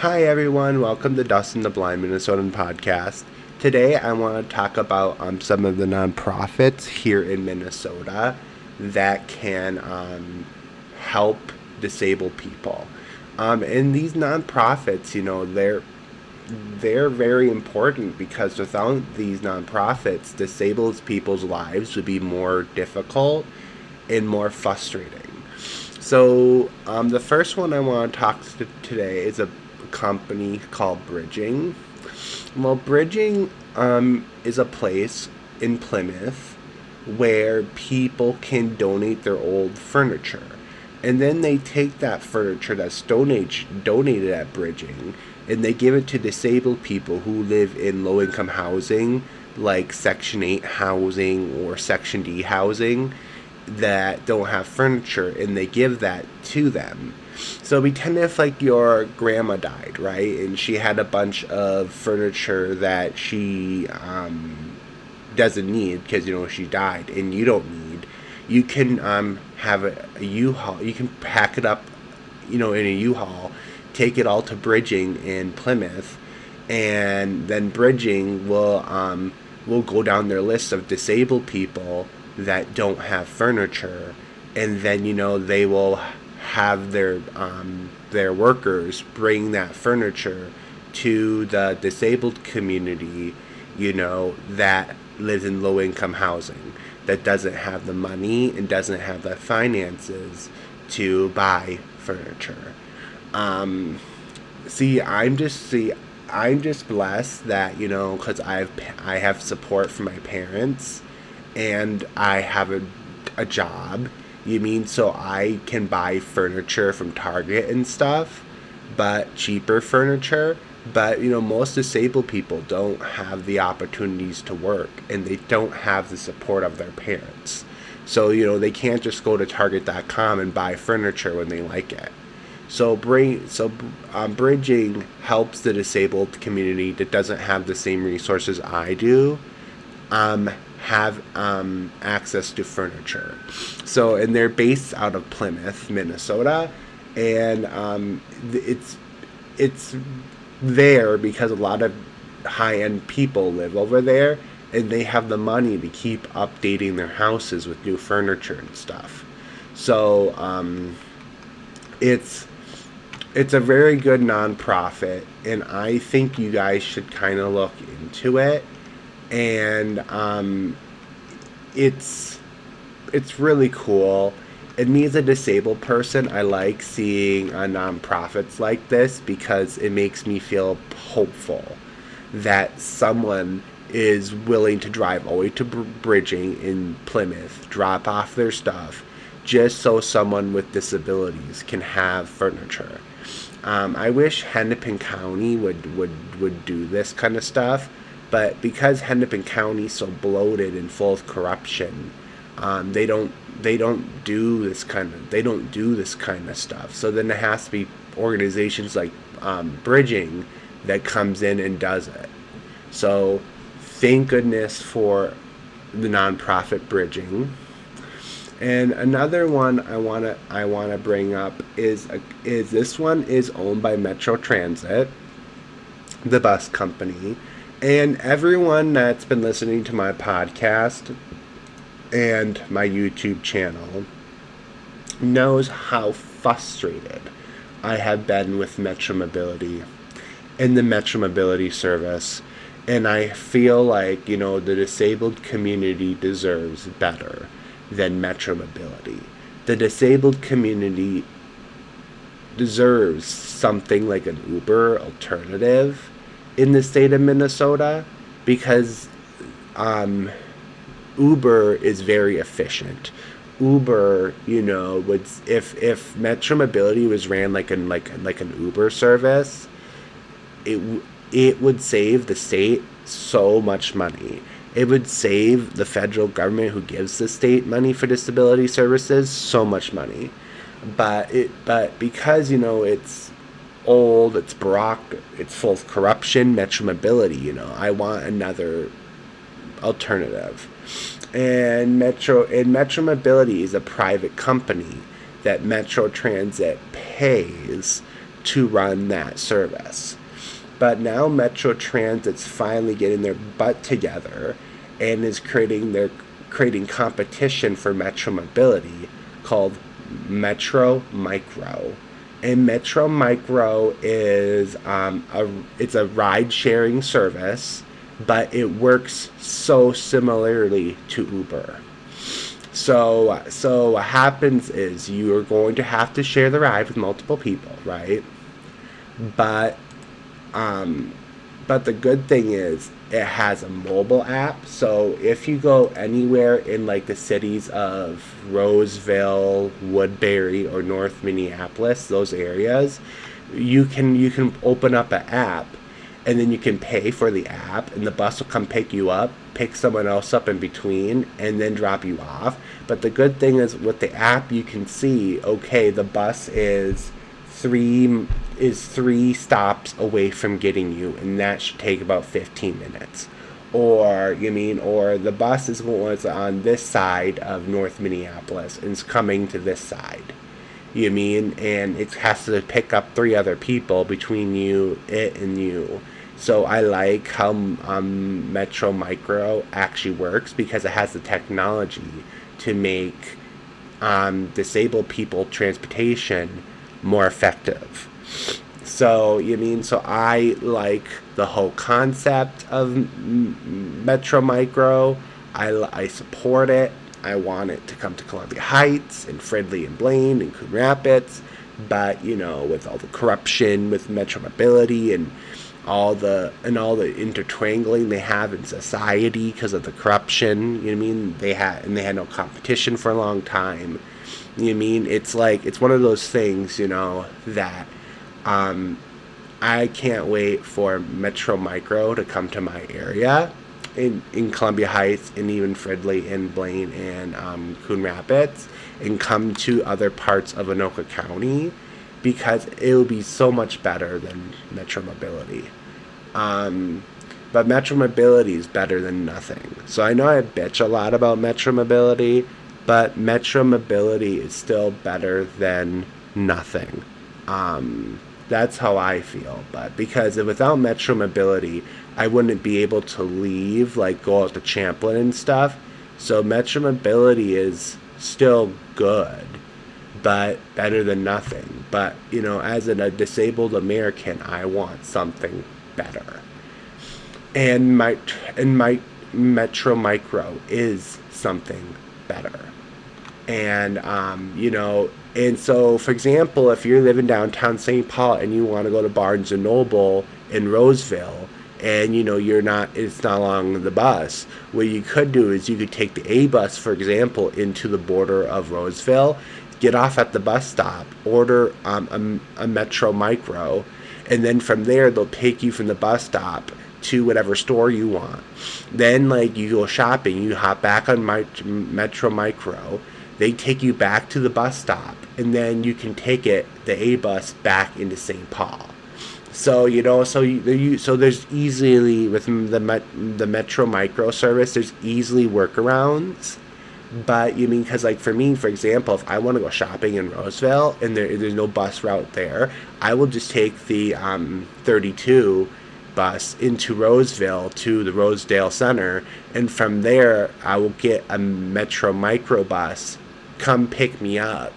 Hi everyone, welcome to Dustin the Blind Minnesotan podcast. Today I want to talk about some of the nonprofits here in Minnesota that can help disabled people. And these nonprofits, they're very important because without these nonprofits, disabled people's lives would be more difficult and more frustrating. So, the first one I want to talk to today is a company called Bridging. Well, Bridging is a place in Plymouth where people can donate their old furniture. And then they take that furniture that's donated at Bridging and they give it to disabled people who live in low income housing, like Section 8 housing or Section D housing, that don't have furniture, and they give that to them. So pretend if like your grandma died, right, and she had a bunch of furniture that she doesn't need because she died, and you don't need. You can have a U-Haul. You can pack it up, in a U-Haul, take it all to Bridging in Plymouth, and then Bridging will go down their list of disabled people that don't have furniture, and then they will have their workers bring that furniture to the disabled community, that lives in low income housing, that doesn't have the money and doesn't have the finances to buy furniture. Um, I'm just blessed that because I have support from my parents, and I have a job. You mean so I can buy furniture from Target and stuff, but cheaper furniture. But most disabled people don't have the opportunities to work, and they don't have the support of their parents. So they can't just go to Target.com and buy furniture when they like it. Bridging helps the disabled community that doesn't have the same resources I do um, have access to furniture. And they're based out of Plymouth, Minnesota, and it's there because a lot of high end people live over there, and they have the money to keep updating their houses with new furniture and stuff. So it's it's a very good nonprofit, and I think you guys should kind of look into it. And it's it's really cool. And me as a disabled person, I like seeing nonprofits like this because it makes me feel hopeful that someone is willing to drive all the way to Bridging in Plymouth, drop off their stuff, just so someone with disabilities can have furniture. I wish Hennepin County would do this kind of stuff, but because Hennepin County is so bloated and full of corruption, they don't do this kind of stuff. So then there has to be organizations like Bridging that comes in and does it. So thank goodness for the nonprofit Bridging. And another one I wanna bring up is this one is owned by Metro Transit, the bus company, and everyone that's been listening to my podcast and my YouTube channel knows how frustrated I have been with Metro Mobility and the Metro Mobility service. And I feel like, the disabled community deserves better than Metro Mobility. The disabled community deserves something like an Uber alternative in the state of Minnesota because um, Uber is very efficient. Uber, would if Metro Mobility was ran like an Uber service, it would save the state so much money. It would save the federal government who gives the state money for disability services so much money. But because it's old, it's baroque, it's full of corruption, Metro Mobility, I want another alternative. And Metro Mobility is a private company that Metro Transit pays to run that service. But now Metro Transit's finally getting their butt together and is creating competition for Metro Mobility called Metro Micro. And Metro Micro is it's a ride sharing service, but it works so similarly to Uber. So what happens is you are going to have to share the ride with multiple people, right? But but the good thing is it has a mobile app. So if you go anywhere in like the cities of Roseville, Woodbury, or North Minneapolis, those areas, you can open up an app, and then you can pay for the app, and the bus will come pick you up, pick someone else up in between, and then drop you off. But the good thing is with the app, you can see, okay, the bus is three stops away from getting you, and that should take about 15 minutes. Or the bus was on this side of North Minneapolis and it's coming to this side. And it has to pick up three other people between it and you. So I like how Metro Micro actually works, because it has the technology to make disabled people transportation more effective. So I like the whole concept of Metro Micro. I support it. I want it to come to Columbia Heights and Fridley and Blaine and Coon Rapids. But with all the corruption with Metro Mobility and all the intertwangling they have in society because of the corruption, they had no competition for a long time. It's one of those things, that I can't wait for Metro Micro to come to my area in Columbia Heights and even Fridley and Blaine and Coon Rapids, and come to other parts of Anoka County, because it will be so much better than Metro Mobility. But Metro Mobility is better than nothing. So I know I bitch a lot about Metro Mobility, but Metro Mobility is still better than nothing. That's how I feel. But because without Metro Mobility, I wouldn't be able to leave, like go out to Champlin and stuff. So Metro Mobility is still good, but better than nothing. But as a disabled American, I want something better. And my Metro Micro is something better. And and so, for example, if you're living downtown St. Paul and you want to go to Barnes and Noble in Roseville, and it's not along the bus, what you could do is you could take the A bus, for example, into the border of Roseville, get off at the bus stop, order a Metro Micro, and then from there they'll take you from the bus stop to whatever store you want. Then you go shopping, you hop back on Metro Micro, they take you back to the bus stop, and then you can take the A bus back into St. Paul. So so there's easily, with the Metro Micro service, there's easily workarounds. But because for me, for example, if I want to go shopping in Roseville and there's no bus route there, I will just take the 32 bus into Roseville to the Rosedale Center, and from there I will get a Metro Micro bus come pick me up,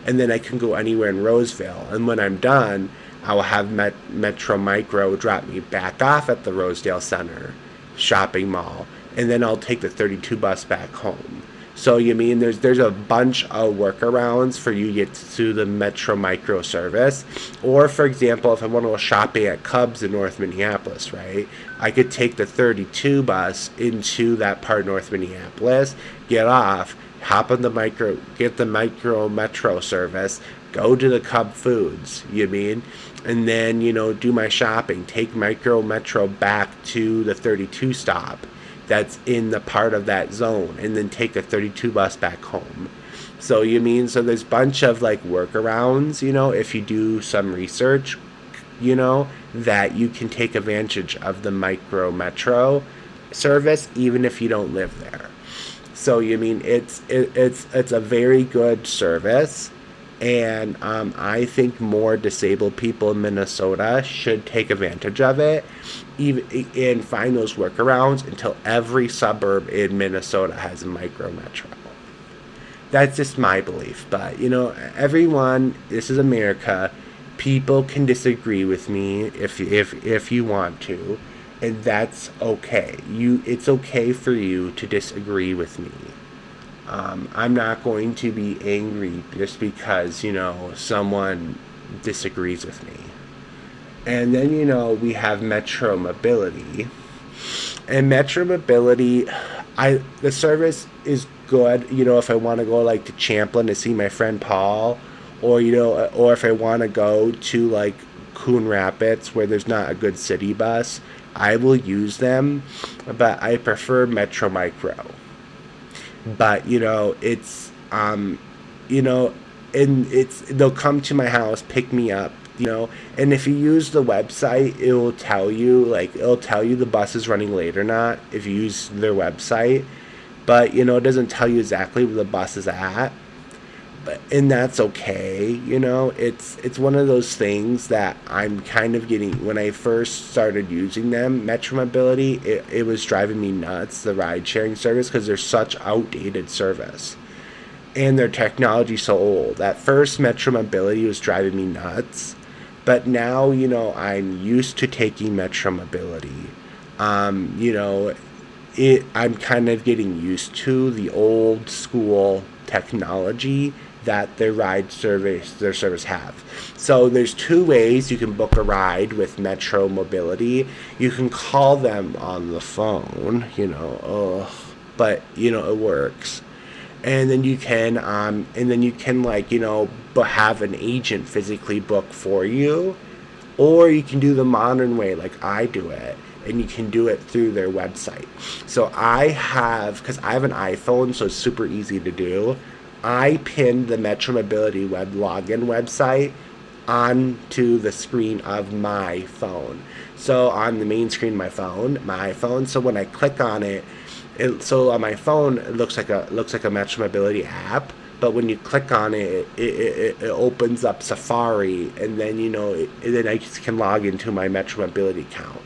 and then I can go anywhere in Roseville, and when I'm done I will have Metro Micro drop me back off at the Rosedale Center shopping mall, and then I'll take the 32 bus back home. So there's a bunch of workarounds for you to get to the Metro Micro service. Or for example, if I want to go shopping at Cubs in North Minneapolis, right, I could take the 32 bus into that part of North Minneapolis, get off, hop on the Micro, get the Micro Metro service, go to the Cub Foods, and then do my shopping, take Micro Metro back to the 32 stop that's in the part of that zone, and then take the 32 bus back home. So so there's a bunch of workarounds, if you do some research, that you can take advantage of the Micro Metro service even if you don't live there. So it's a very good service, And I think more disabled people in Minnesota should take advantage of it, even and find those workarounds until every suburb in Minnesota has a micro metro. That's just my belief. But everyone, this is America. People can disagree with me if you want to, and that's okay. It's okay for you to disagree with me. I'm not going to be angry just because someone disagrees with me. And then we have Metro Mobility, and Metro Mobility, the service is good. If I want to go like to Champlin to see my friend Paul, or or if I want to go to like Coon Rapids where there's not a good city bus, I will use them. But I prefer Metro Micro. But it's and they'll come to my house, pick me up. And if you use the website, it'll tell you the bus is running late or not if you use their website. But it doesn't tell you exactly where the bus is at. And that's okay. It's one of those things that I'm kind of getting. When I first started using them, Metro Mobility, it was driving me nuts, the ride sharing service, because they're such outdated service and their technology so old. At first, Metro Mobility was driving me nuts, but now I'm used to taking Metro Mobility. I'm kind of getting used to the old school technology that their service have. So there's two ways you can book a ride with Metro Mobility. You can call them on the phone, but it works. And then you can have an agent physically book for you, or you can do the modern way like I do it, and you can do it through their website. So because I have an iPhone, so it's super easy to do. I pinned the Metro Mobility web login website onto the screen of my phone. So on the main screen of my iPhone. So when I click on it, so on my phone it looks like a Metro Mobility app. But when you click on it, it opens up Safari, and then then I just can log into my Metro Mobility account.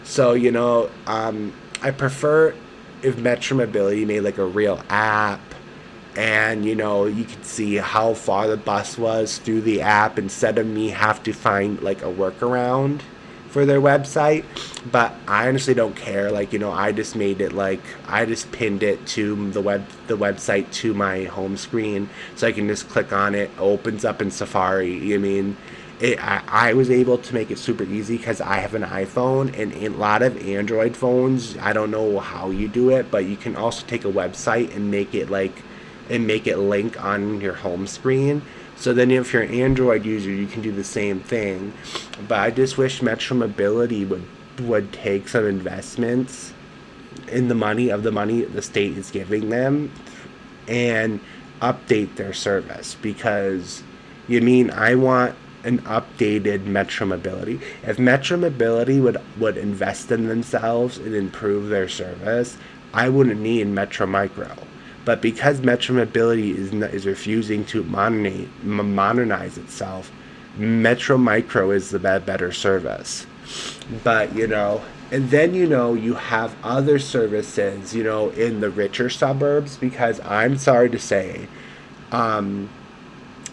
So I prefer if Metro Mobility made like a real app. And you could see how far the bus was through the app instead of me have to find like a workaround for their website. But I honestly don't care. I just made it I just pinned it to the website to my home screen, so I can just click on it. Opens up in Safari. I was able to make it super easy because I have an iPhone, and a lot of Android phones, I don't know how you do it, but you can also take a website and make it link on your home screen. So then if you're an Android user, you can do the same thing. But I just wish Metro Mobility would take some investments in the money the state is giving them and update their service, because I want an updated Metro Mobility. If Metro Mobility would invest in themselves and improve their service, I wouldn't need Metro Micro. But because Metro Mobility is refusing to modernize itself, Metro Micro is the better service. But and then you have other services in the richer suburbs, because I'm sorry to say,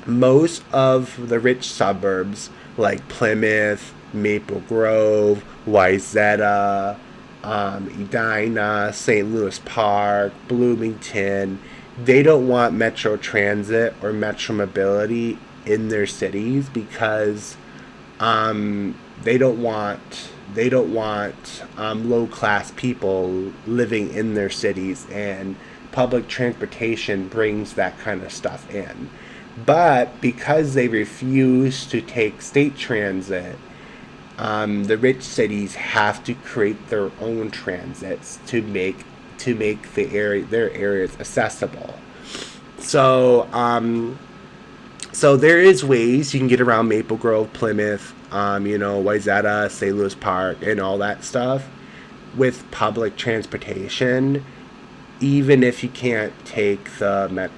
most of the rich suburbs like Plymouth, Maple Grove, Wayzata, Edina, St. Louis Park, Bloomington, they don't want Metro Transit or Metro Mobility in their cities because they don't want low class people living in their cities, and public transportation brings that kind of stuff in. But because they refuse to take state transit, the rich cities have to create their own transits to make their areas accessible. So there is ways you can get around Maple Grove, Plymouth, Wayzata, St. Louis Park, and all that stuff with public transportation. even if you can't take the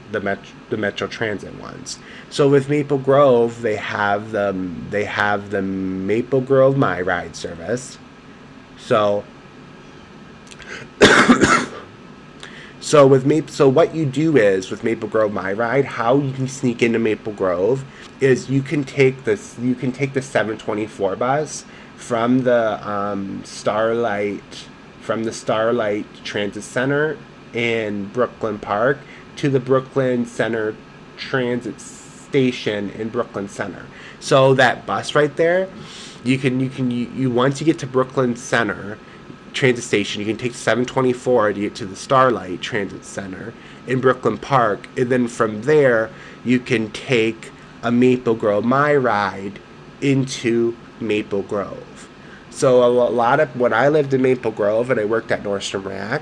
Metro Transit ones. So with Maple Grove, they have the Maple Grove My Ride service. So so what you do is with Maple Grove My Ride, how you can sneak into Maple Grove is you can take the 724 bus from the Starlight Transit Center in Brooklyn Park to the Brooklyn Center Transit Station in Brooklyn Center. So that bus right there, you once you get to Brooklyn Center Transit Station, you can take 724 to get to the Starlight Transit Center in Brooklyn Park, and then from there you can take a Maple Grove My Ride into Maple Grove. So a lot of when I lived in Maple Grove and I worked at Nordstrom Rack,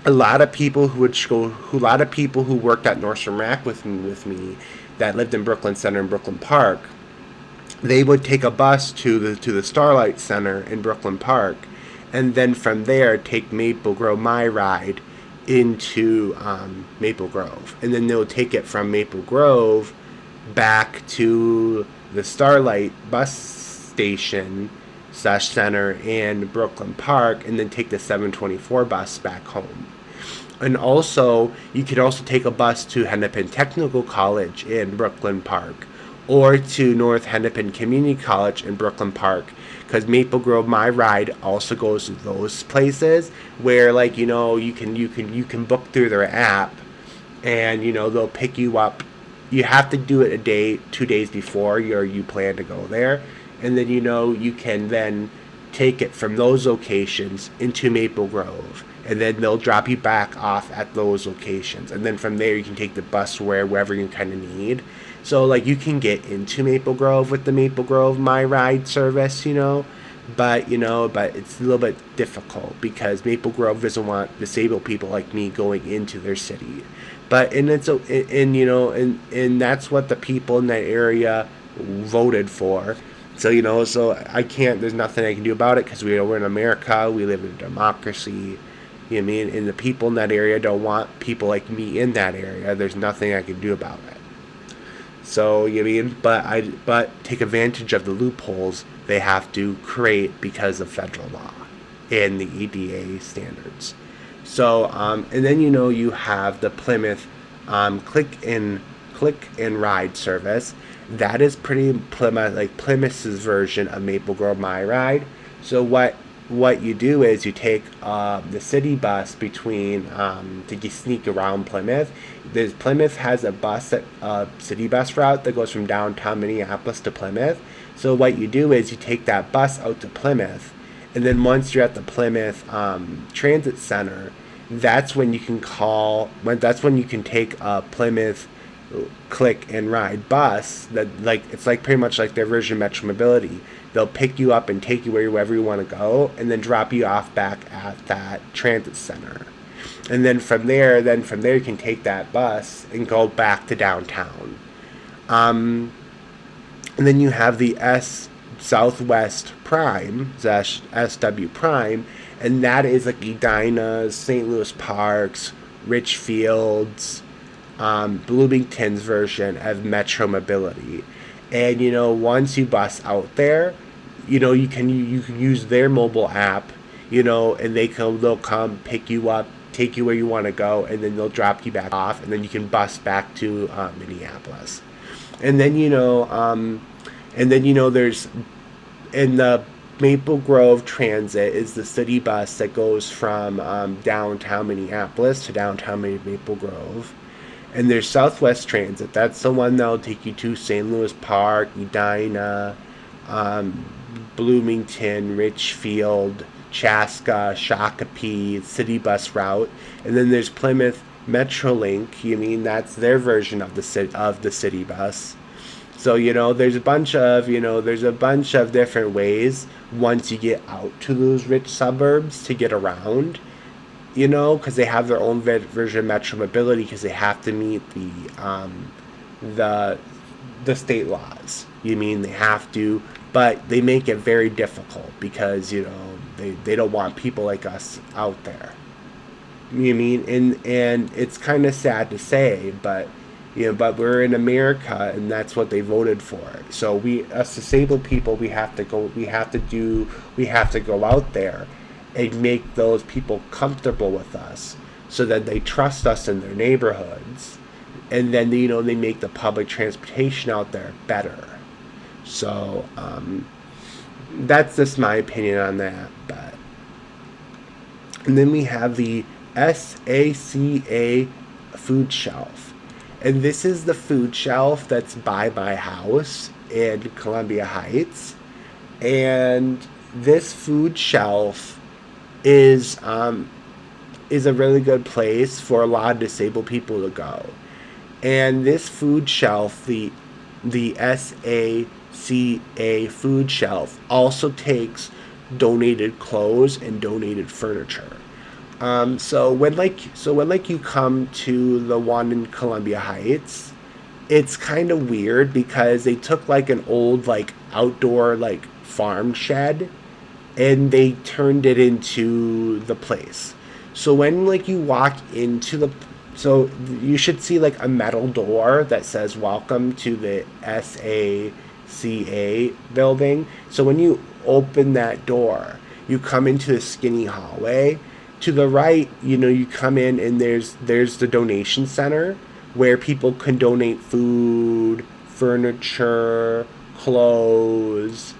a lot of people who worked at Nordstrom Rack with me that lived in Brooklyn Center and Brooklyn Park, they would take a bus to the Starlight Center in Brooklyn Park, and then from there take Maple Grove My Ride into Maple Grove, and then they'll take it from Maple Grove back to the Starlight bus station / center in Brooklyn Park, and then take the 724 bus back home. And also, you could also take a bus to Hennepin Technical College in Brooklyn Park, or to North Hennepin Community College in Brooklyn Park, because Maple Grove My Ride also goes to those places where, like, you can book through their app, and they'll pick you up. You have to do it 2 days before you plan to go there, and then you can then take it from those locations into Maple Grove, and then they'll drop you back off at those locations, and then from there you can take the bus wherever you kind of need. So, like, you can get into Maple Grove with the Maple Grove My Ride service, but it's a little bit difficult because Maple Grove doesn't want disabled people like me going into their city. But and that's what the people in that area voted for. So I can't. There's nothing I can do about it because we're in America. We live in a democracy. You know what I mean? And the people in that area don't want people like me in that area. There's nothing I can do about it. So but take advantage of the loopholes they have to create because of federal law and the EDA standards. So and then you have the Plymouth click and ride service. That is pretty Plymouth's version of Maple Grove My Ride. So what you do is you take the city bus between to sneak around Plymouth. Plymouth has a city bus route that goes from downtown Minneapolis to Plymouth. So what you do is you take that bus out to Plymouth, and then once you're at the Plymouth Transit Center, that's when you can take a Plymouth click and ride bus it's pretty much like their version of Metro Mobility. They'll pick you up and take you wherever you want to go, and then drop you off back at that transit center. And then from there you can take that bus and go back to downtown. And then you have the Southwest Prime, SW Prime, and that is like Edina's, St. Louis Parks, Richfield's, Bloomington's version of Metro Mobility. And once you bus out there, you can use their mobile app, and they'll come pick you up, take you where you want to go, and then they'll drop you back off, and then you can bus back to Minneapolis. And then there's in the Maple Grove Transit is the city bus that goes from downtown Minneapolis to downtown Maple Grove. And there's Southwest Transit. That's the one that'll take you to St. Louis Park, Edina, Bloomington, Richfield, Chaska, Shakopee, city bus route. And then there's Plymouth Metrolink. That's their version of the city bus. So there's a bunch of different ways once you get out to those rich suburbs to get around. Because they have their own version of Metro Mobility because they have to meet the state laws. They have to, but they make it very difficult because they don't want people like us out there. You mean, and it's kind of sad to say, but but we're in America, and that's what they voted for. So we, us disabled people, we have to go. We have to go out there and make those people comfortable with us, so that they trust us in their neighborhoods, and then they make the public transportation out there better. So that's just my opinion on that. But and then we have the SACA food shelf. And this is the food shelf that's by my house in Columbia Heights. And this food shelf is a really good place for a lot of disabled people to go. And this food shelf, the SACA food shelf, also takes donated clothes and donated furniture. So when you come to the one in Columbia Heights, it's kind of weird because they took like an old like outdoor like farm shed and they turned it into the place. So when like you walk into the so you should see like a metal door that says welcome to the SACA building. So when you open that door, you come into the skinny hallway. To the right, you come in and there's the donation center where people can donate food, furniture, clothes,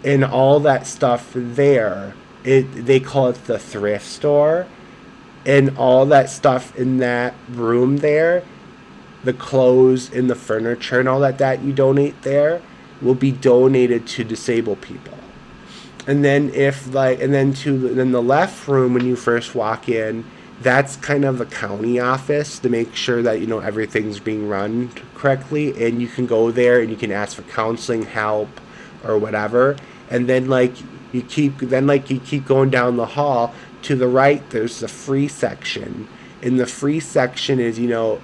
and all that stuff there. They call it the thrift store, and all that stuff in that room there, the clothes and the furniture and all that you donate there will be donated to disabled people. And then then the left room when you first walk in, that's kind of the county office to make sure that everything's being run correctly, and you can go there and you can ask for counseling help or whatever. And then you keep going down the hall. To the right, there's the free section. And the free section is you don't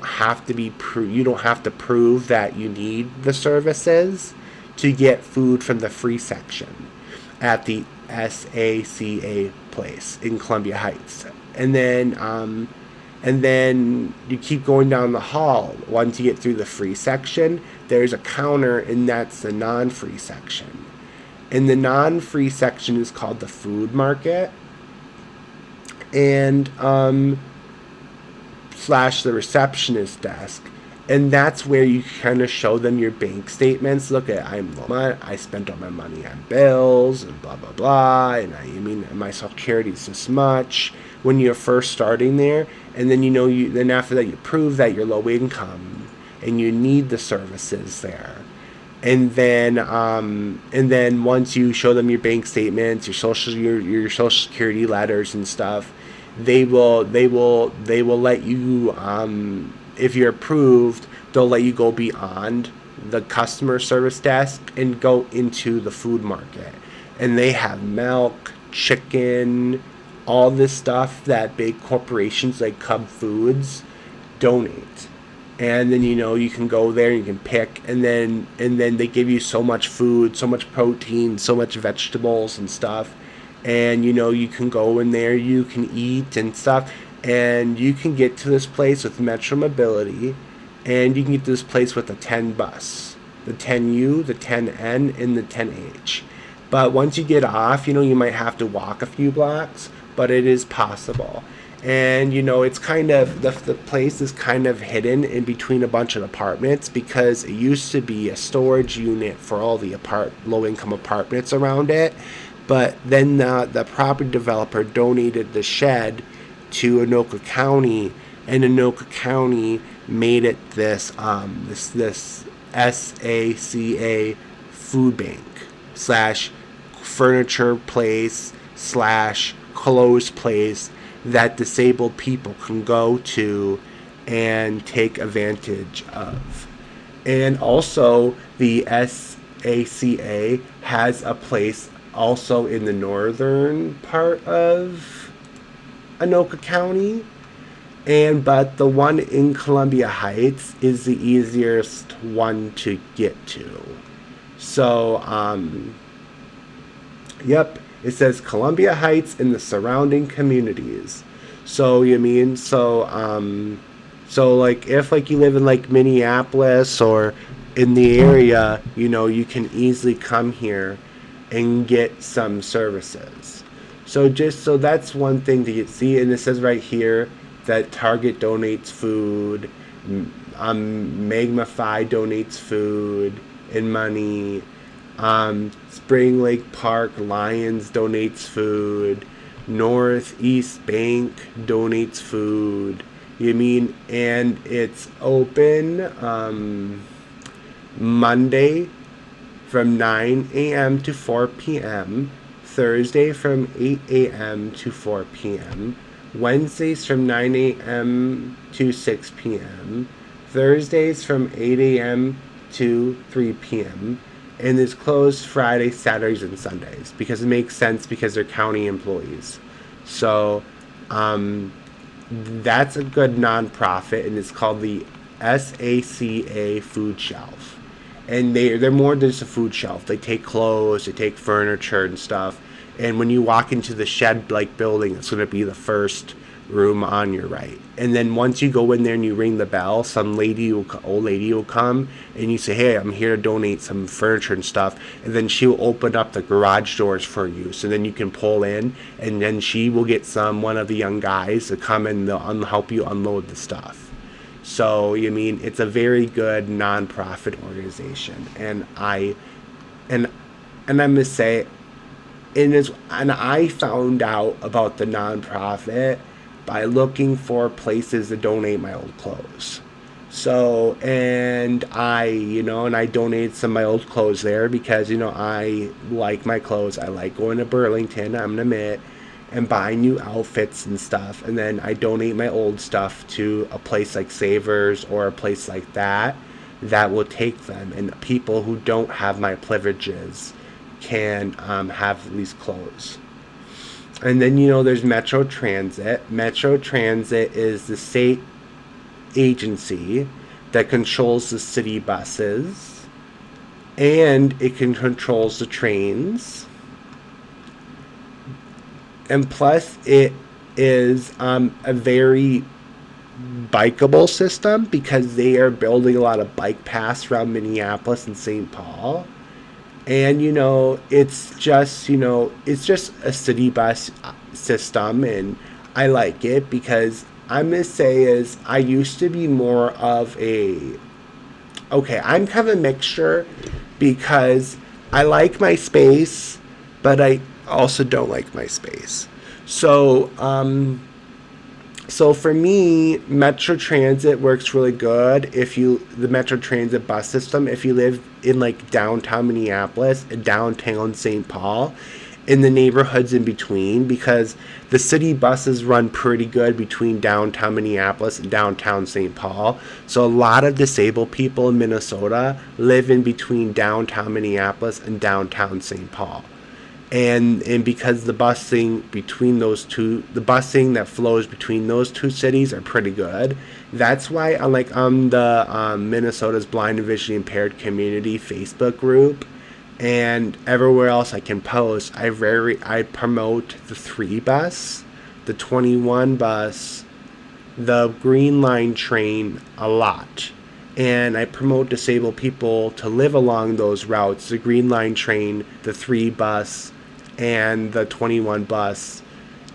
have to prove that you need the services to get food from the free section at the SACA place in Columbia Heights. And then you keep going down the hall. Once you get through the free section, there's a counter, and that's the non-free section. And the non-free section is called the food market, and slash the receptionist desk. And that's where you kind of show them your bank statements. Look at, I spent all my money on bills and blah blah blah, and my Social Security is this much when you're first starting there, and then then after that you prove that you're low income and you need the services there, and then once you show them your bank statements, your Social Security letters and stuff, they will let you. If you're approved, they'll let you go beyond the customer service desk and go into the food market. And they have milk, chicken, all this stuff that big corporations like Cub Foods donate. And then you can go there and you can pick, and then they give you so much food, so much protein, so much vegetables and stuff. And you can go in there, you can eat and stuff. And you can get to this place with Metro Mobility, and you can get to this place with the 10 bus, the 10U, the 10N, and the 10H. But once you get off, you might have to walk a few blocks, but it is possible. And it's kind of the place is kind of hidden in between a bunch of apartments, because it used to be a storage unit for all the low-income apartments around it. But then the property developer donated the shed to Anoka County, and Anoka County made it this SACA food bank slash furniture place slash clothes place that disabled people can go to and take advantage of. And also the SACA has a place also in the northern part of Anoka County, but the one in Columbia Heights is the easiest one to get to. So, yep, it says Columbia Heights and the surrounding communities. So you mean so like if like you live in like Minneapolis or in the area, you can easily come here and get some services. So that's one thing to get see, and it says right here that Target donates food, Magmafy donates food and money, Spring Lake Park Lions donates food, Northeast Bank donates food. You mean, and it's open Monday from 9 a.m. to 4 p.m., Thursday from 8 a.m. to 4 p.m., Wednesdays from 9 a.m. to 6 p.m., Thursdays from 8 a.m. to 3 p.m., and is closed Friday, Saturdays, and Sundays because it makes sense because they're county employees. So that's a good nonprofit, and it's called the SACA Food Shelf. And they're more than just a food shelf. They take clothes, they take furniture and stuff. And when you walk into the shed-like building, it's going to be the first room on your right. And then once you go in there and you ring the bell, some old lady will come, and you say, "Hey, I'm here to donate some furniture and stuff." And then she'll open up the garage doors for you, so then you can pull in, and then she will get one of the young guys to come and they'll help you unload the stuff. So you mean it's a very good nonprofit organization, and and I must say, and I found out about the nonprofit by looking for places to donate my old clothes. So, and I donated some of my old clothes there because, I like my clothes. I like going to Burlington, I'm going to admit, and buying new outfits and stuff. And then I donate my old stuff to a place like Savers or a place like that will take them. And people who don't have my privileges can have these clothes. And then, there's Metro Transit. Metro Transit is the state agency that controls the city buses, and it controls the trains. And plus, it is a very bikeable system because they are building a lot of bike paths around Minneapolis and St. Paul. And it's just a city bus system, and I like it because I'm gonna say is I used to be more of I'm kind of a mixture because I like my space, but I also don't like my space. So for me, Metro Transit works really good. The Metro Transit bus system, if you live in like downtown Minneapolis and downtown St. Paul, in the neighborhoods in between, because the city buses run pretty good between downtown Minneapolis and downtown St. Paul. So a lot of disabled people in Minnesota live in between downtown Minneapolis and downtown St. Paul. And because the busing that flows between those two cities are pretty good. That's why on the Minnesota's Blind and Visually Impaired Community Facebook group and everywhere else I can post, I promote the 3 bus, the 21 bus, the Green Line train a lot. And I promote disabled people to live along those routes, the Green Line train, the 3 bus, and the 21 bus.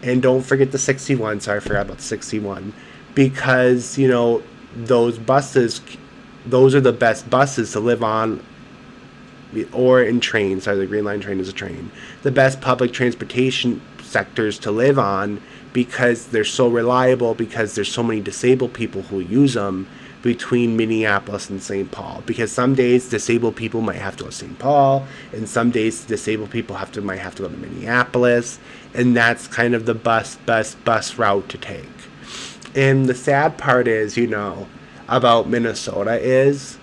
And don't forget the 61. Sorry, I forgot about 61. Because, those are the best buses to live on, or in trains. Sorry, the Green Line train is a train. The best public transportation sectors to live on because they're so reliable, because there's so many disabled people who use them between Minneapolis and St. Paul. Because some days disabled people might have to go to St. Paul, and some days disabled people might have to go to Minneapolis, and that's kind of the best bus route to take. And the sad part is, about Minnesota is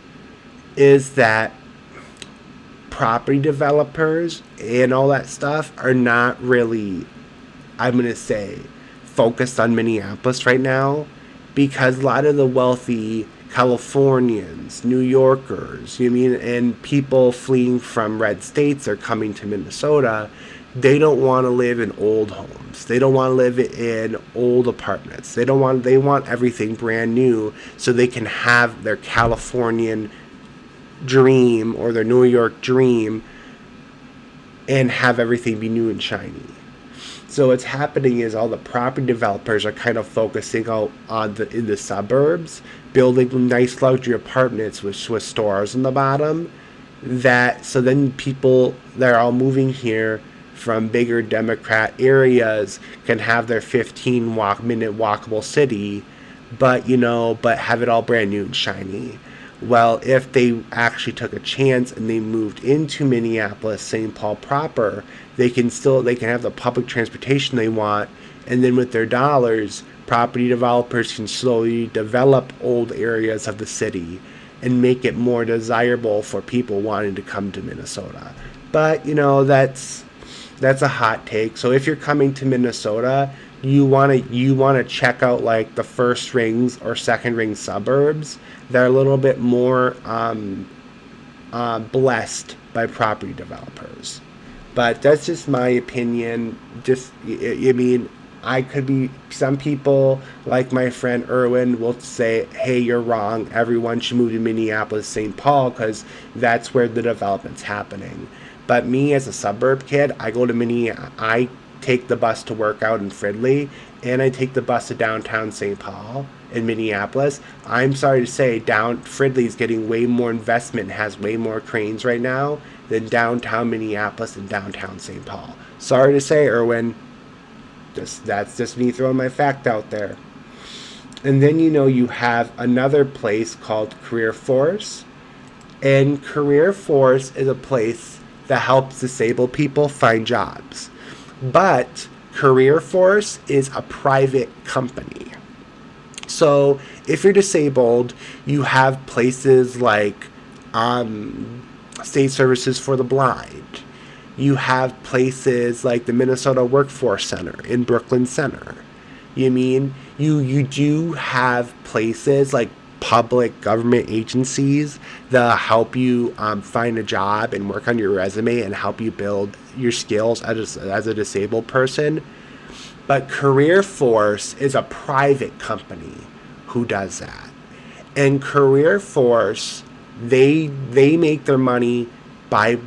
that property developers and all that stuff are not really, I'm going to say, focused on Minneapolis right now, because a lot of the wealthy Californians, New Yorkers, you mean, and people fleeing from red states are coming to Minnesota. They don't want to live in old homes. They don't want to live in old apartments. They want everything brand new so they can have their Californian dream or their New York dream and have everything be new and shiny. So what's happening is all the property developers are kind of focusing out on in the suburbs, building nice luxury apartments with stores on the bottom. So then people that are all moving here from bigger Democrat areas can have their 15-minute walkable city, but have it all brand new and shiny. Well, if they actually took a chance and they moved into Minneapolis, St. Paul proper, they can have the public transportation they want, and then with their dollars, property developers can slowly develop old areas of the city and make it more desirable for people wanting to come to Minnesota. But, that's a hot take. So if you're coming to Minnesota, you want to check out like the first rings or second ring suburbs that are a little bit more blessed by property developers. But that's just my opinion. Some people, like my friend Erwin, will say, hey, you're wrong. Everyone should move to Minneapolis, St. Paul, because that's where the development's happening. But me, as a suburb kid, I go to Minneapolis. I take the bus to work out in Fridley, and I take the bus to downtown St. Paul in Minneapolis. I'm sorry to say, Fridley is getting way more investment, has way more cranes right now than downtown Minneapolis and downtown St. Paul. Sorry to say, Erwin. That's just me throwing my fact out there. And then you have another place called Career Force. And Career Force is a place that helps disabled people find jobs. But Career Force is a private company. So if you're disabled, you have places like State Services for the Blind. You have places like the Minnesota Workforce Center in Brooklyn Center. You do have places like public government agencies that help you find a job and work on your resume and help you build your skills as a disabled person. But Career Force is a private company who does that. And Career Force, they make their money by...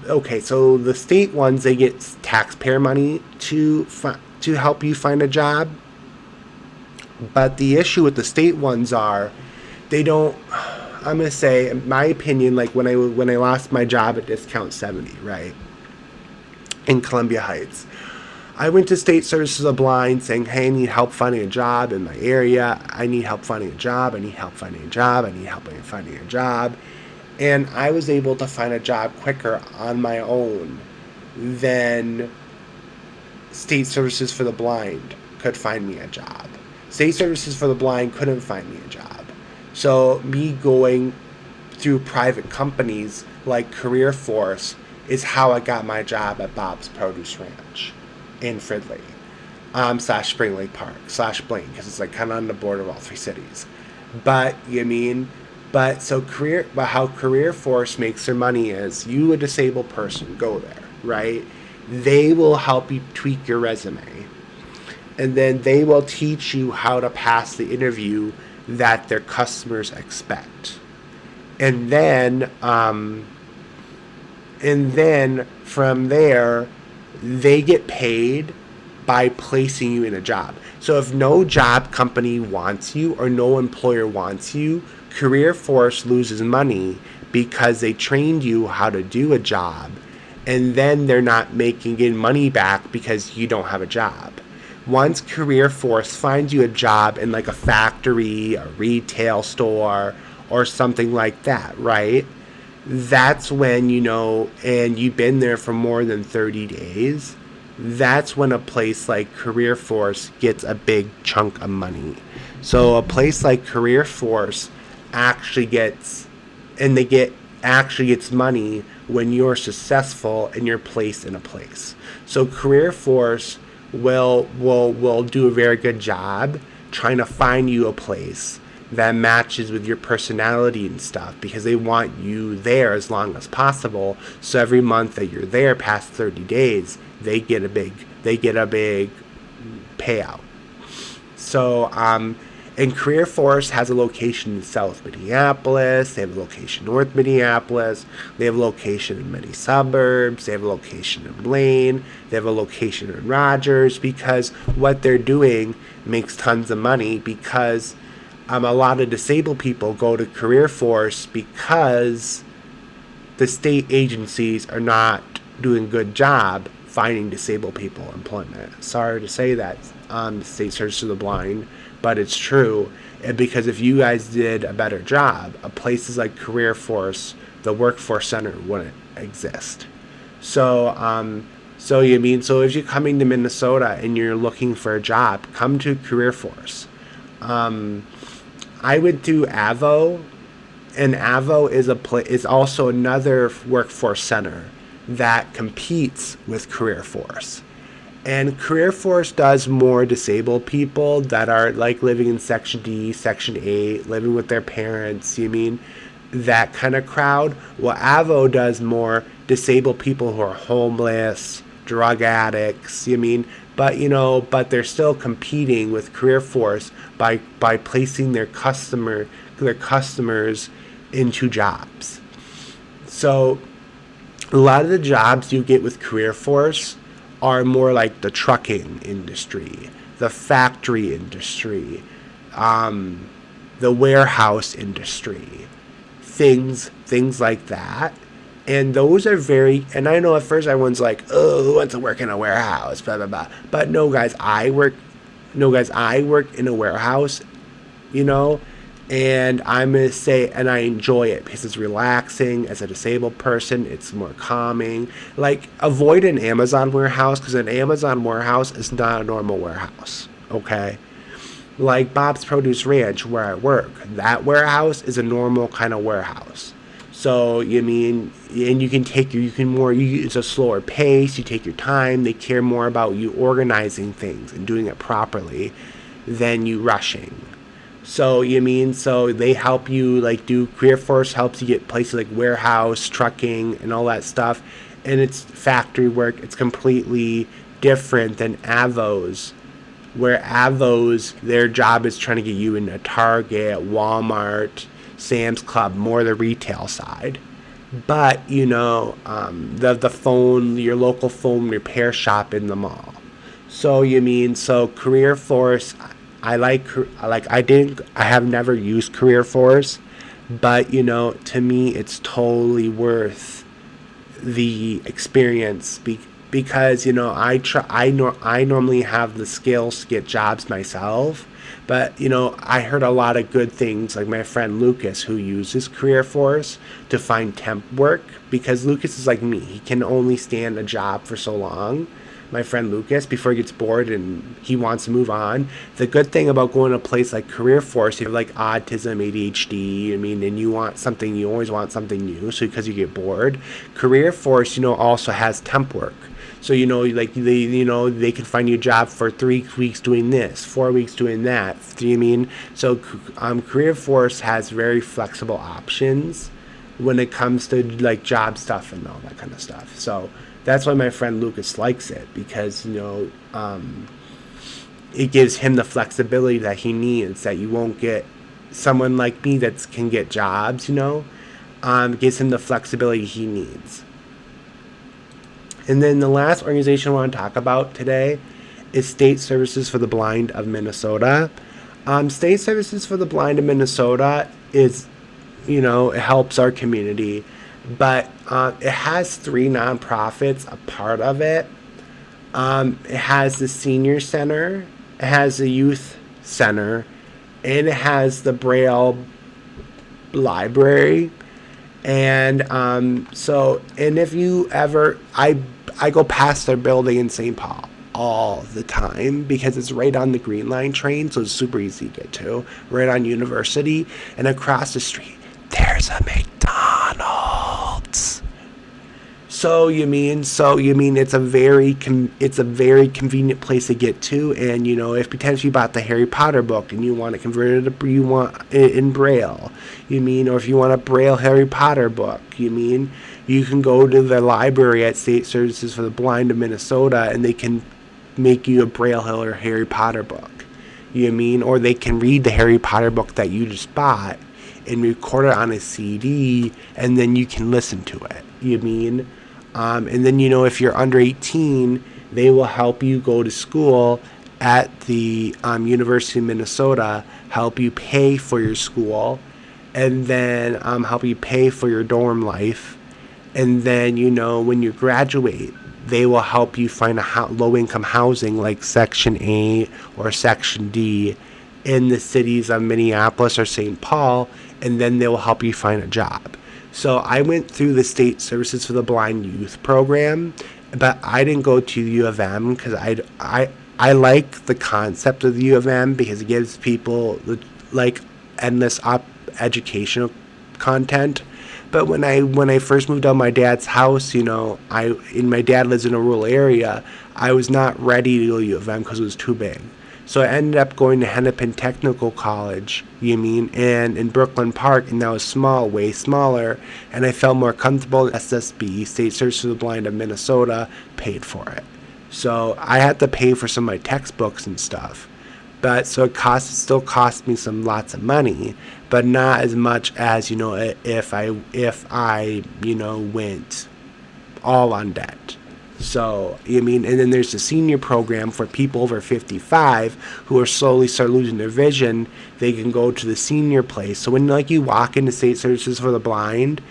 Okay, so the state ones, they get taxpayer money to help you find a job. But the issue with the state ones are, they don't... I'm going to say, in my opinion, like when I lost my job at Discount 70, right, in Columbia Heights, I went to State Services of Blind saying, hey, I need help finding a job in my area. I need help finding a job. I need help finding a job. I need help finding a job. And I was able to find a job quicker on my own than State Services for the Blind could find me a job. State Services for the Blind couldn't find me a job. So me going through private companies like Career Force is how I got my job at Bob's Produce Ranch in Fridley, / Spring Lake Park / Blaine, because it's like kind of on the border of all three cities. But how Career Force makes their money is, you, a disabled person, go there, right? They will help you tweak your resume. And then they will teach you how to pass the interview that their customers expect. And then from there, they get paid by placing you in a job. So if no job company wants you or no employer wants you, Career Force loses money because they trained you how to do a job, and then they're not making in money back because you don't have a job. Once Career Force finds you a job in like a factory, a retail store, or something like that, right? That's when, and you've been there for more than 30 days, that's when a place like Career Force gets a big chunk of money. So a place like Career Force actually gets money when you're successful and you're placed in a place. So Career Force will do a very good job trying to find you a place that matches with your personality and stuff, because they want you there as long as possible. So every month that you're there past 30 days, they get a big payout. So and Career Force has a location in South Minneapolis. They have a location in North Minneapolis. They have a location in many suburbs. They have a location in Blaine. They have a location in Rogers, because what they're doing makes tons of money, because a lot of disabled people go to Career Force because the state agencies are not doing a good job finding disabled people employment. Sorry to say that, State Services for the Blind, but it's true. And because if you guys did a better job, places like Career Force, the Workforce Center wouldn't exist. So if you're coming to Minnesota and you're looking for a job, come to Career Force. I would do AVO, and AVO is also another workforce center that competes with Career Force. And Career Force does more disabled people that are like living in Section D, Section 8, living with their parents, that kind of crowd. Well, AVO does more disabled people who are homeless, drug addicts, but they're still competing with Career Force by placing their customers into jobs. So a lot of the jobs you get with Career Force are more like the trucking industry, the factory industry, the warehouse industry, things like that. And those are and I know at first everyone's like, oh, who wants to work in a warehouse, blah, blah, blah. But no, guys, I work in a warehouse, and I'm going to say, and I enjoy it because it's relaxing. As a disabled person, it's more calming. Like, avoid an Amazon warehouse, because an Amazon warehouse is not a normal warehouse, okay? Like Bob's Produce Ranch, where I work, that warehouse is a normal kind of warehouse. So, and it's a slower pace, you take your time, they care more about you organizing things and doing it properly than you rushing. So, so they help you, Career Force helps you get places like warehouse, trucking, and all that stuff. And it's factory work. It's completely different than AVO's, where AVO's, their job is trying to get you into Target, Walmart, Sam's Club, more the retail side. But, the phone, your local phone repair shop in the mall. So, Career Force, I have never used Career Force, but, to me, it's totally worth the experience because, I normally have the skills to get jobs myself. But, I heard a lot of good things, like my friend Lucas, who uses Career Force to find temp work, because Lucas is like me. He can only stand a job for so long, my friend Lucas, before he gets bored and he wants to move on. The good thing about going to a place like Career Force, you have like autism, ADHD, and you always want something new, so because you get bored. Career Force, also has temp work. So, they can find you a job for 3 weeks doing this, 4 weeks doing that. Do you mean? So, Career Force has very flexible options when it comes to, job stuff and all that kind of stuff. So, that's why my friend Lucas likes it, because, it gives him the flexibility that he needs, that you won't get someone like me that can get jobs, gives him the flexibility he needs. And then the last organization I want to talk about today is State Services for the Blind of Minnesota. State Services for the Blind of Minnesota is, it helps our community, but it has 3 nonprofits a part of it. It has the Senior Center, it has the Youth Center, and it has the Braille Library. And if you ever, I go past their building in St. Paul all the time because it's right on the Green Line train, so it's super easy to get to, right on University. And across the street, there's a McDonald's. So you mean it's a very convenient place to get to, and if potentially you bought the Harry Potter book and you want it converted to, you want it in Braille, or if you want a Braille Harry Potter book, you can go to the library at State Services for the Blind of Minnesota, and they can make you a Braille or Harry Potter book. Or they can read the Harry Potter book that you just bought and record it on a CD, and then you can listen to it. And then if you're under 18, they will help you go to school at the University of Minnesota, help you pay for your school, and then help you pay for your dorm life. And then when you graduate, they will help you find a low-income housing like Section A or Section D in the cities of Minneapolis or St. Paul, and then they will help you find a job. So I went through the State Services for the Blind Youth program, but I didn't go to U of M because I like the concept of the U of M because it gives people like endless educational content. But when I first moved out of my dad's house, my dad lives in a rural area, I was not ready to go to U of M because it was too big. So I ended up going to Hennepin Technical College, and in Brooklyn Park, and that was small, way smaller, and I felt more comfortable. SSB, State Services for the Blind of Minnesota, paid for it. So I had to pay for some of my textbooks and stuff. But so it still cost me lots of money, but not as much as, if I went all on debt. So, and then there's the senior program for people over 55 who are slowly start losing their vision. They can go to the senior place. So when you walk into State Services for the Blind,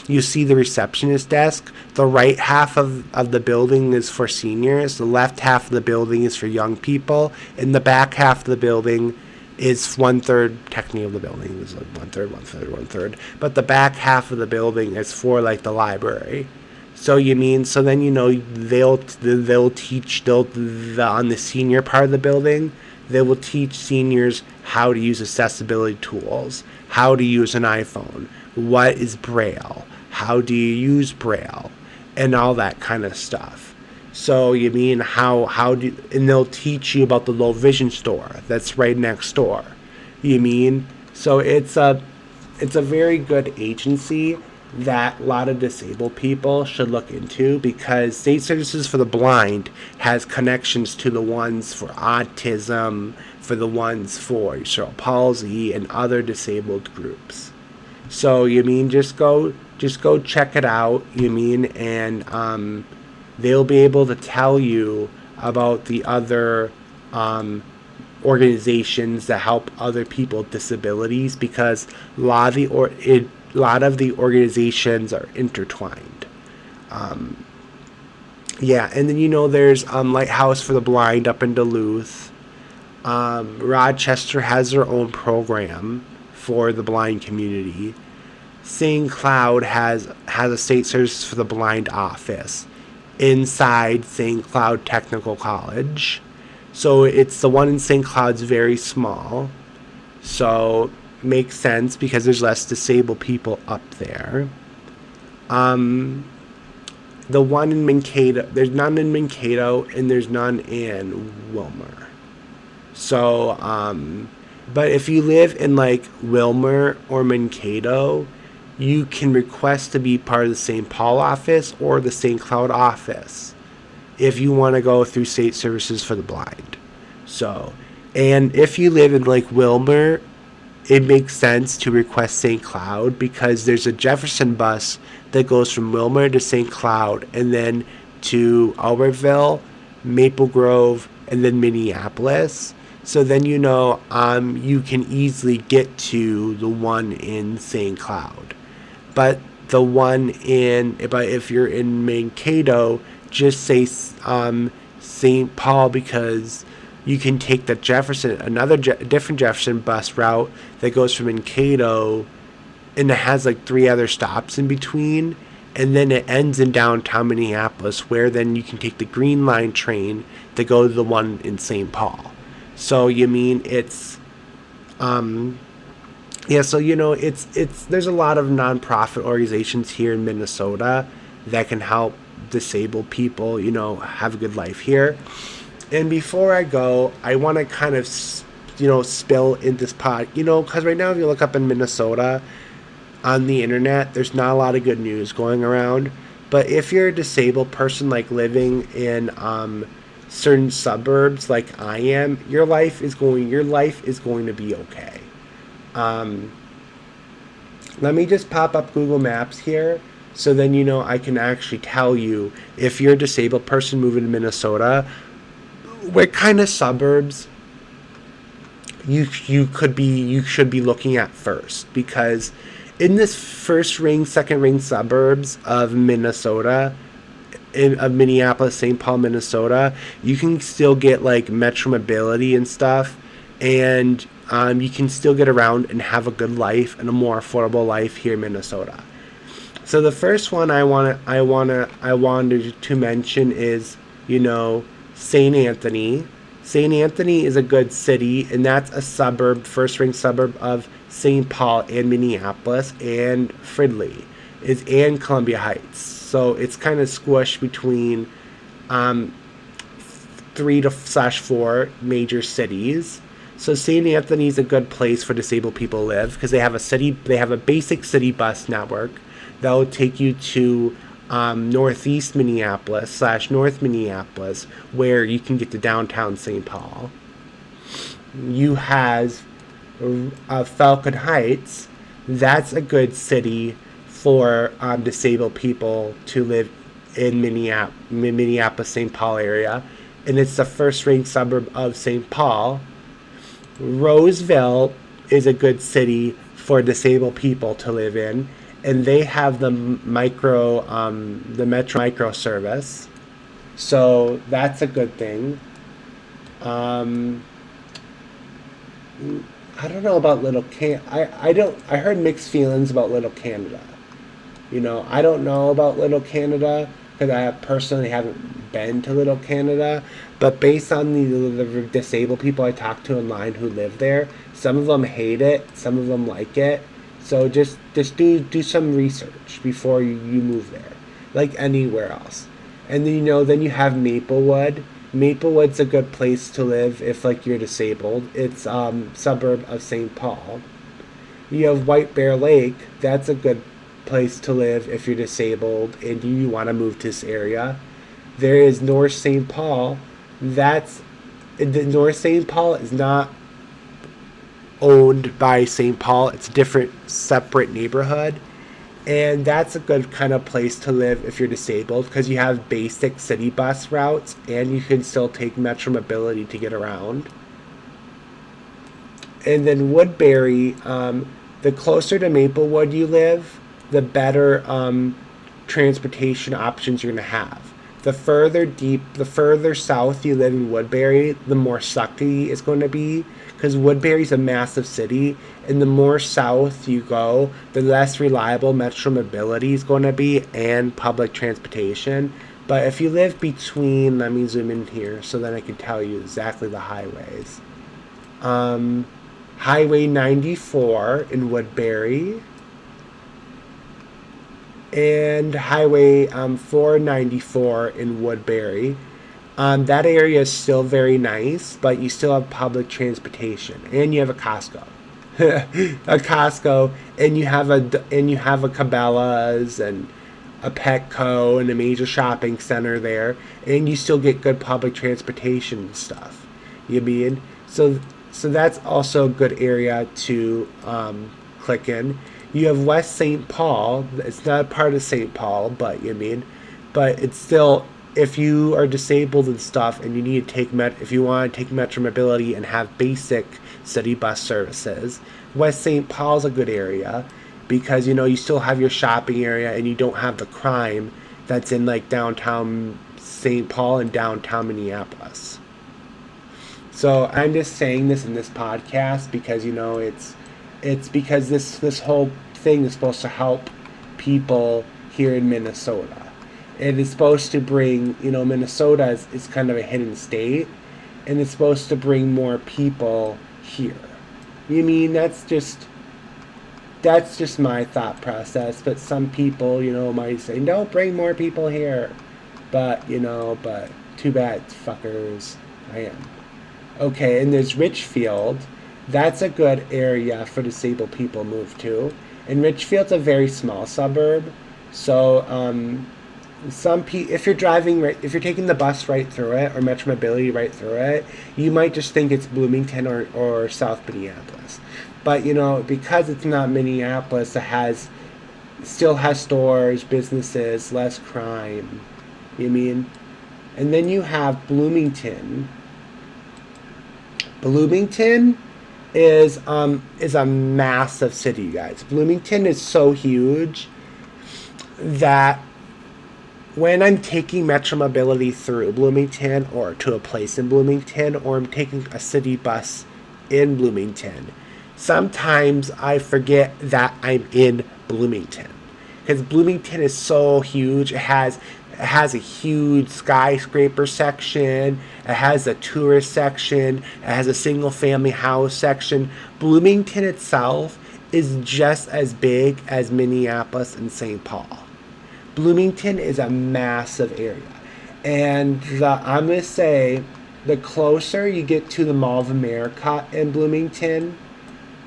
you see the receptionist desk. The right half of the building is for seniors. The left half of the building is for young people. And the back half of the building is 1/3 technically of the building. It's like 1/3, 1/3, 1/3. But the back half of the building is for the library. So then they'll teach on the senior part of the building, they will teach seniors how to use accessibility tools, how to use an iPhone, what is Braille, how do you use Braille, and all that kind of stuff. So and they'll teach you about the low vision store that's right next door. So it's a very good agency that a lot of disabled people should look into, because State Services for the Blind has connections to the ones for autism, for the ones for cerebral palsy, and other disabled groups. So just go check it out. And they'll be able to tell you about the other organizations that help other people with disabilities, because a lot of the organizations are intertwined. And then there's Lighthouse for the Blind up in Duluth. Rochester has their own program for the blind community. St. Cloud has a State Services for the Blind office inside St. Cloud Technical College. So it's the one in St. Cloud's very small. So makes sense because there's less disabled people up there. The one in Mankato, there's none in Mankato, and there's none in Wilmer. So, but if you live in Wilmer or Mankato, you can request to be part of the St. Paul office or the St. Cloud office if you want to go through State Services for the Blind. So, and if you live in Wilmer, it makes sense to request St. Cloud because there's a Jefferson bus that goes from Wilmer to St. Cloud and then to Albertville, Maple Grove, and then Minneapolis. So then you can easily get to the one in St. Cloud. But if you're in Mankato, just say St. Paul, because you can take the different Jefferson bus route that goes from Mankato, and it has 3 other stops in between, and then it ends in downtown Minneapolis, where then you can take the Green Line train to go to the one in St. Paul. So it's there's a lot of nonprofit organizations here in Minnesota that can help disabled people, have a good life here. And before I go, I want to kind of, spill in this pod, because right now if you look up in Minnesota on the internet, there's not a lot of good news going around. But if you're a disabled person, like living in certain suburbs, like I am, your life is going to be okay. Let me just pop up Google Maps here, so then I can actually tell you, if you're a disabled person moving to Minnesota, what kind of suburbs you should be looking at first. Because in this first ring, second ring suburbs of Minnesota, of Minneapolis, St. Paul, Minnesota, you can still get like Metro Mobility and stuff, and you can still get around and have a good life and a more affordable life here in Minnesota. So the first one I wanted to mention is, St. Anthony. St. Anthony is a good city, and that's a suburb, first ring suburb of St. Paul and Minneapolis and Fridley, and Columbia Heights. So it's kind of squished between 3 to 4 major cities. So St. Anthony is a good place for disabled people to live, because they have a basic city bus network that will take you to northeast Minneapolis / North Minneapolis, where you can get to downtown St. Paul. You have Falcon Heights. That's a good city for disabled people to live in Minneapolis, St. Paul area, and it's the first-ring suburb of St. Paul. Roseville is a good city for disabled people to live in, and they have the Metro Micro service, so that's a good thing. I don't know about Little I heard mixed feelings about Little Canada. I don't know about Little Canada, because I personally haven't been to Little Canada, but based on the disabled people I talk to online who live there, some of them hate it, some of them like it. So just do some research before you move there, like anywhere else. And then then you have Maplewood. Maplewood's a good place to live if you're disabled. It's suburb of St. Paul. You have White Bear Lake. That's a good place to live if you're disabled and you want to move to this area. There is North St. Paul. North St. Paul is not owned by St. Paul. It's a different, separate neighborhood, and that's a good kind of place to live if you're disabled, because you have basic city bus routes and you can still take Metro Mobility to get around. And then Woodbury, the closer to Maplewood you live, the better transportation options you're going to have. The further south you live in Woodbury, the more sucky it's going to be, because Woodbury's a massive city, and the more south you go, the less reliable Metro Mobility is going to be, and public transportation. But if you live between, let me zoom in here so then I can tell you exactly the highways. Highway 94 in Woodbury, and Highway 494 in Woodbury. That area is still very nice, but you still have public transportation, and you have a Costco, and you have a Cabela's and a Petco and a major shopping center there, and you still get good public transportation and stuff. So that's also a good area to click in. You have West St. Paul. It's not part of St. Paul, but it's still, if you are disabled and stuff, and you need to if you want to take Metro Mobility and have basic city bus services, West St. Paul is a good area, because you still have your shopping area, and you don't have the crime that's in downtown St. Paul and downtown Minneapolis. So I'm just saying this in this podcast because it's because this whole thing is supposed to help people here in Minnesota. It is supposed to bring, Minnesota is kind of a hidden state, and it's supposed to bring more people here. That's That's just my thought process. But some people, might say, no, bring more people here. But too bad, fuckers. I am. Okay, and there's Richfield. That's a good area for disabled people to move to. And Richfield's a very small suburb. So, if you're driving if you're taking the bus right through it or Metro Mobility right through it, you might just think it's Bloomington or South Minneapolis. But because it's not Minneapolis, still has stores, businesses, less crime. You mean? And then you have Bloomington. Bloomington is a massive city, you guys. Bloomington is so huge that when I'm taking Metro Mobility through Bloomington or to a place in Bloomington, or I'm taking a city bus in Bloomington, sometimes I forget that I'm in Bloomington. Because Bloomington is so huge. It has a huge skyscraper section. It has a tourist section. It has a single family house section. Bloomington itself is just as big as Minneapolis and St. Paul. Bloomington is a massive area. And I'm going to say the closer you get to the Mall of America in Bloomington,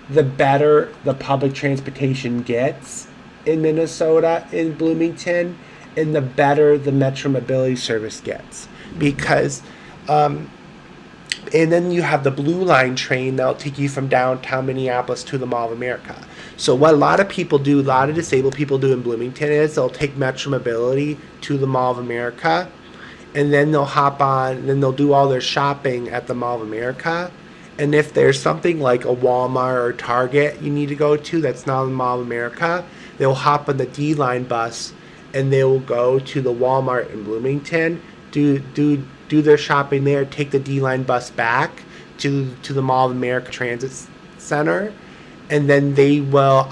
the better the public transportation gets in Minnesota in Bloomington, and the better the Metro Mobility service gets. Because, and then you have the Blue Line train that'll take you from downtown Minneapolis to the Mall of America. So what a lot of disabled people do in Bloomington is they'll take Metro Mobility to the Mall of America, and then they'll hop on, and then they'll do all their shopping at the Mall of America. And if there's something like a Walmart or Target you need to go to that's not in the Mall of America, they'll hop on the D-Line bus and they will go to the Walmart in Bloomington, do their shopping there, take the D-Line bus back to the Mall of America Transit Center, and then they will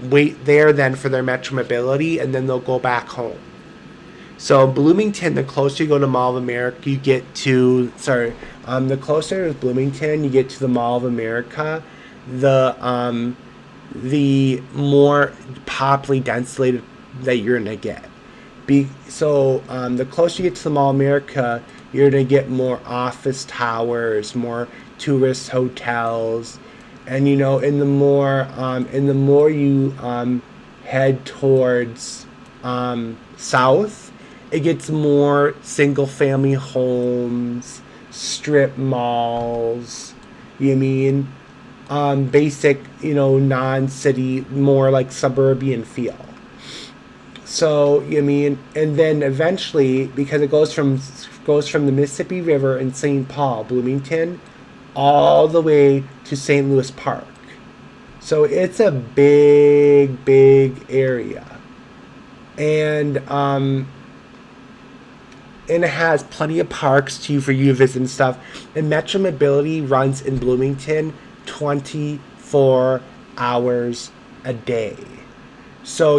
wait there then for their Metro Mobility, and then they'll go back home. So Bloomington, the closer you go to Mall of America, you get to, the closer to Bloomington you get to the Mall of America, the more popularly densely that you're going to get. The closer you get to the Mall of America, you're going to get more office towers, more tourist hotels, and in the more you head towards south, it gets more single family homes, strip malls, basic, non-city, more like suburban feel. So, and then eventually, because it goes from the Mississippi River in St. Paul, Bloomington, all the way to St. Louis Park. So it's a big, big area. And it has plenty of parks for you to visit and stuff. And Metro Mobility runs in Bloomington 24 hours a day. So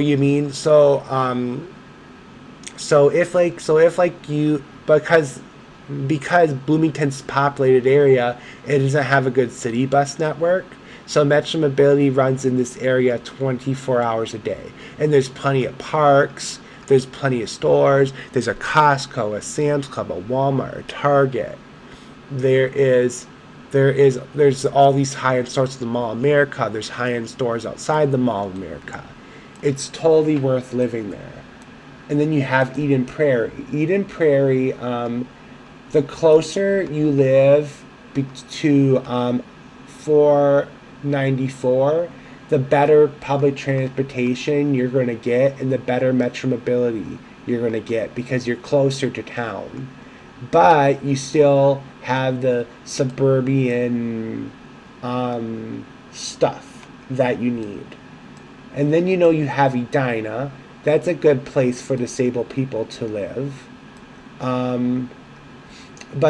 because Bloomington's a populated area, it doesn't have a good city bus network. So Metro Mobility runs in this area 24 hours a day. And there's plenty of parks, there's plenty of stores, there's a Costco, a Sam's Club, a Walmart, a Target. There's all these high-end stores at the Mall of America. There's high-end stores outside the Mall of America. It's totally worth living there. And then you have Eden Prairie. Eden Prairie, the closer you live to 494, the better public transportation you're going to get and the better Metro Mobility you're going to get because you're closer to town. But you still have the suburban stuff that you need. And then you have Edina. That's a good place for disabled people to live. But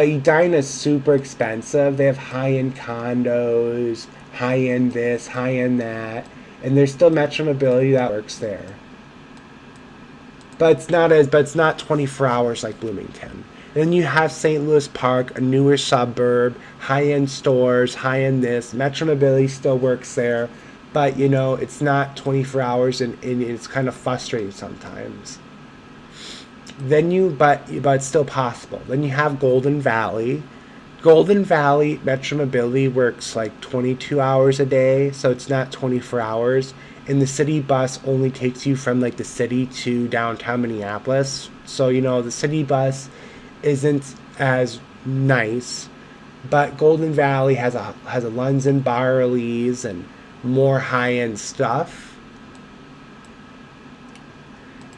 Edina is super expensive. They have high-end condos, high-end this, high-end that. And there's still Metro Mobility that works there. But it's not 24 hours like Bloomington. Then you have St. Louis Park, a newer suburb, high-end stores, high-end this. Metro Mobility still works there. but you know, it's not 24 hours, and it's kind of frustrating sometimes. Then but it's still possible. Then you have Golden Valley. Golden Valley Metro Mobility works like 22 hours a day, so it's not 24 hours. And the city bus only takes you from like the city to downtown Minneapolis. So, you know, the city bus isn't as nice, but Golden Valley has a Lunds and Barleys and more high-end stuff.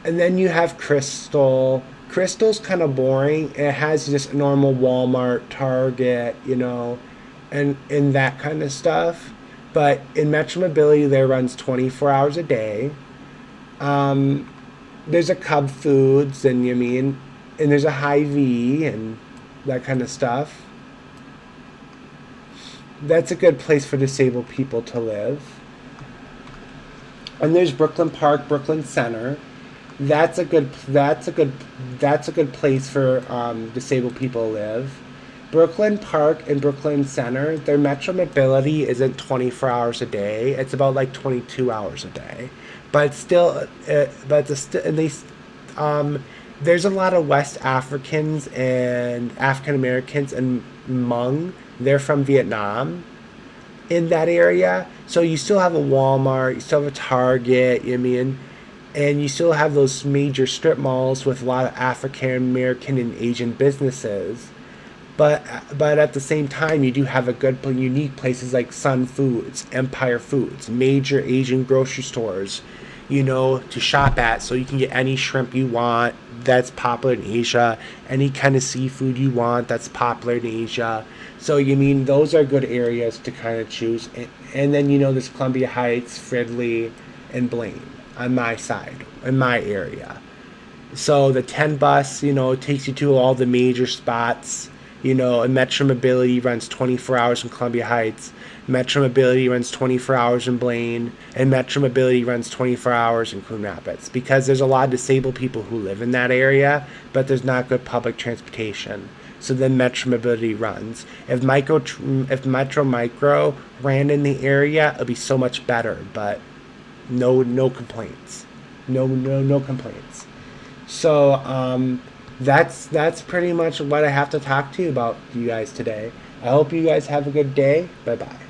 And then you have Crystal. Crystal's kind of boring. It has just a normal Walmart, Target, you know, and that kind of stuff. But in Metro Mobility, there runs 24 hours a day. Um, there's a Cub Foods, and there's a Hy-Vee and that kind of stuff. That's a good place for disabled people to live. And there's Brooklyn Park, Brooklyn Center. That's a good. That's a good. That's a good place for disabled people to live. Brooklyn Park and Brooklyn Center, their Metro Mobility isn't 24 hours a day. It's about like 22 hours a day, but it's still. But it's st- and they, there's a lot of West Africans and African Americans and Hmong. They're from Vietnam in that area. So you still have a Walmart, you still have a Target, and you still have those major strip malls with a lot of African American and Asian businesses. But at the same time, you do have a good unique places like Sun Foods, Empire Foods, major Asian grocery stores, you know, to shop at, so you can get any shrimp you want that's popular in Asia, any kind of seafood you want that's popular in Asia. So those are good areas to kind of choose, and then there's Columbia Heights, Fridley, and Blaine on my side, in my area. So the 10 bus, takes you to all the major spots. And Metro Mobility runs 24 hours in Columbia Heights. Metro Mobility runs 24 hours in Blaine. And Metro Mobility runs 24 hours in Coon Rapids. Because there's a lot of disabled people who live in that area, but there's not good public transportation. So then Metro Mobility runs. If Metro Micro ran in the area, it'd be so much better. But no complaints. No complaints. So that's pretty much what I have to talk to you about, you guys, today. I hope you guys have a good day. Bye bye.